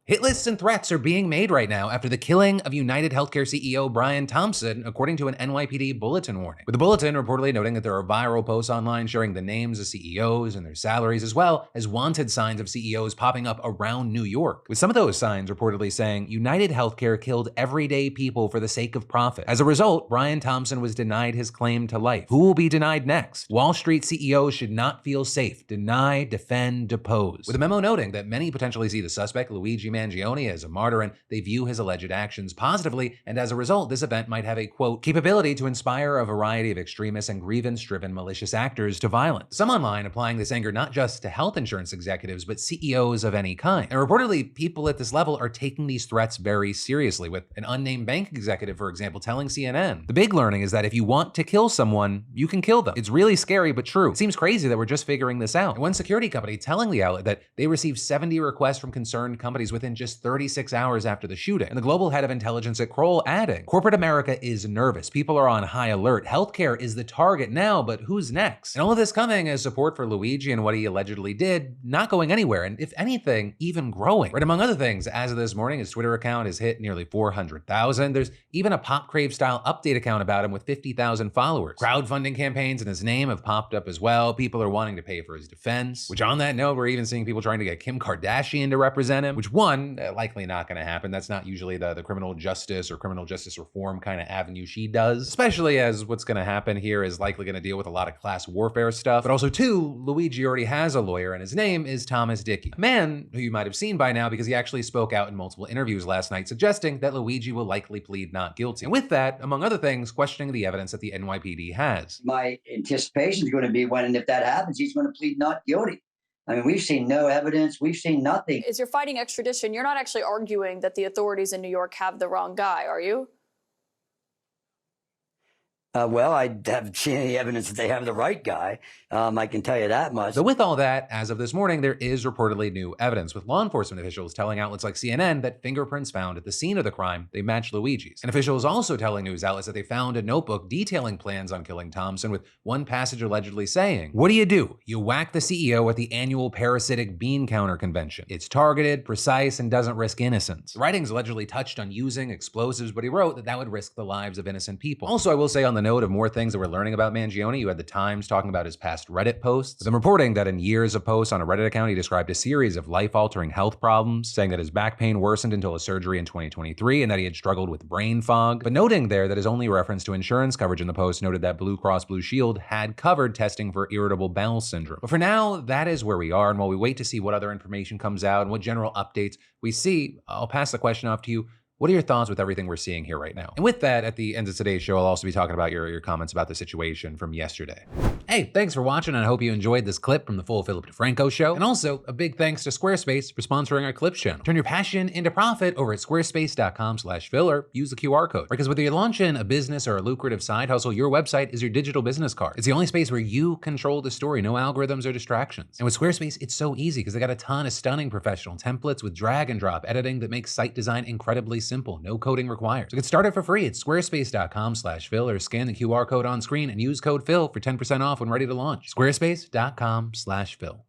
Hit lists and threats are being made right now after the killing of United Healthcare CEO Brian Thompson, according to an NYPD bulletin warning. With the bulletin reportedly noting that there are viral posts online showing the names of CEOs and their salaries, as well as wanted signs of CEOs popping up around New York, with some of those signs reportedly saying United Healthcare killed everyday people for the sake of profit. As a result, Brian Thompson was denied his claim to life. Who will be denied next? Wall Street CEOs should not feel safe. Deny, defend, depose. With a memo noting that many potentially see the suspect, Luigi Mangione, as a martyr, and they view his alleged actions positively, and as a result, this event might have a, quote, capability to inspire a variety of extremists and grievance-driven malicious actors to violence. Some online applying this anger not just to health insurance executives, but CEOs of any kind. And reportedly, people at this level are taking these threats very seriously, with an unnamed bank executive, for example, telling CNN, the big learning is that if you want to kill someone, you can kill them. It's really scary, but true. It seems crazy that we're just figuring this out. And one security company telling the outlet that they received 70 requests from concerned companies within just 36 hours after the shooting. And the global head of intelligence at Kroll adding, corporate America is nervous. People are on high alert. Healthcare is the target now, but who's next? And all of this coming as support for Luigi and what he allegedly did not going anywhere, and if anything, even growing. Right, among other things, as of this morning, his Twitter account has hit nearly 400,000. There's even a Pop Crave style update account about him with 50,000 followers. Crowdfunding campaigns in his name have popped up as well. People are wanting to pay for his defense, which on that note, we're even seeing people trying to get Kim Kardashian to represent him, which one, likely not going to happen. That's not usually the criminal justice or criminal justice reform kind of avenue she does, especially as what's going to happen here is likely going to deal with a lot of class warfare stuff. But also too, Luigi already has a lawyer and his name is Thomas Dickey, a man who you might have seen by now because he actually spoke out in multiple interviews last night suggesting that Luigi will likely plead not guilty. And with that, among other things, questioning the evidence that the NYPD has. My anticipation is going to be when and if that happens, he's going to plead not guilty. I mean, we've seen no evidence. We've seen nothing. As you're fighting extradition, you're not actually arguing that the authorities in New York have the wrong guy, are you? Well, I haven't seen any evidence that they have the right guy. I can tell you that much. But with all that, as of this morning, there is reportedly new evidence, with law enforcement officials telling outlets like CNN that fingerprints found at the scene of the crime, they match Luigi's. And officials also telling news outlets that they found a notebook detailing plans on killing Thompson, with one passage allegedly saying, what do? You whack the CEO at the annual parasitic bean counter convention. It's targeted, precise, and doesn't risk innocence. The writings allegedly touched on using explosives, but he wrote that that would risk the lives of innocent people. Also, I will say on the note of more things that we're learning about Mangione, you had the Times talking about his past Reddit posts, with him reporting that in years of posts on a Reddit account, he described a series of life-altering health problems, saying that his back pain worsened until a surgery in 2023 and that he had struggled with brain fog, but noting there that his only reference to insurance coverage in the post noted that Blue Cross Blue Shield had covered testing for irritable bowel syndrome. But for now, that is where we are, and while we wait to see what other information comes out and what general updates we see, I'll pass the question off to you. What are your thoughts with everything we're seeing here right now? And with that, at the end of today's show, I'll also be talking about your comments about the situation from yesterday. Hey, thanks for watching, and I hope you enjoyed this clip from the full Philip DeFranco show. And also, a big thanks to Squarespace for sponsoring our Clips channel. Turn your passion into profit over at squarespace.com/Phil or use the QR code. Because whether you're launching a business or a lucrative side hustle, your website is your digital business card. It's the only space where you control the story, no algorithms or distractions. And with Squarespace, it's so easy because they got a ton of stunning professional templates with drag and drop editing that makes site design incredibly simple, no coding required. So get started for free at squarespace.com/Phil or scan the QR code on screen and use code Phil for 10% off when ready to launch. Squarespace.com/Phil.